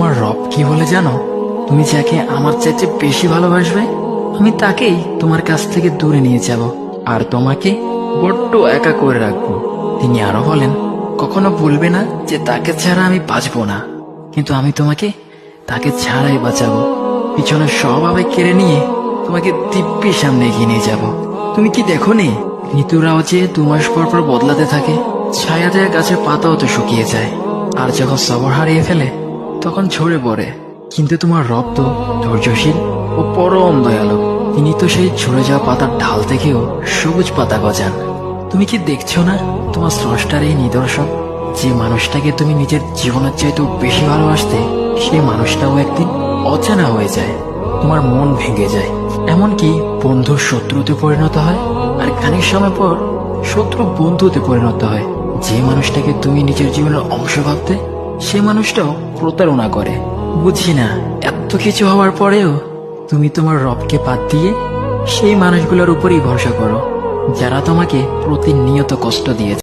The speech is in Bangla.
তোমার রব কি বলে জানো? তুমি যাকে আমার চাইতে বেশি ভালোবাসবে, আমি তাকেই তোমার কাছ থেকে দূরে নিয়ে যাব আর তোমাকে বড্ড একা করে রাখবো। তিনি আরো বলেন, কখনো ভুলবে না যে তাকে ছাড়া আমি বাঁচবো না, কিন্তু আমি তোমাকে তাকে ছাড়াই বাঁচাবো। পিছনে সব আবেগ কেড়ে নিয়ে তোমাকে দিব্যির সামনে এগিয়ে নিয়ে যাব। তুমি কি দেখো নি, ঋতুরাও যে 2 মাস পর পর বদলাতে থাকে, ছায়া দেয়া গাছের পাতাও তো শুকিয়ে যায়, আর যখন সবর হারিয়ে ফেলে তখন ঝরে পড়ে। কিন্তু তোমার রব তো ধৈর্যশীল ও পরম দয়ালু। তিনি তো সেই ঝরে যাওয়া পাতার ঢাল থেকেও সবুজ পাতা গজান। তুমি কি দেখছো না তোমার স্রষ্টার এই নিদর্শন? যে মানুষটাকে তুমি নিজের জীবনের চাইতেও বেশি ভালোবাসতে, সেই মানুষটাও একদিন অচেনা হয়ে যায়, তোমার মন ভেঙে যায়, এমনকি বন্ধু শত্রুতে পরিণত হয়, আর খানিক সময় পর শত্রু বন্ধুতে পরিণত হয়। যে মানুষটাকে তুমি নিজের জীবনের অংশ ভাবতে, সে মানুষটাও প্রতারণা করে। বুঝি না, এত কিছু হওয়ার পরেও তুমি তোমার রবকে বাদ দিয়ে সেই মানুষগুলোর উপরই ভরসা করো, যারা তোমাকে প্রতিনিয়ত কষ্ট দিয়েছে।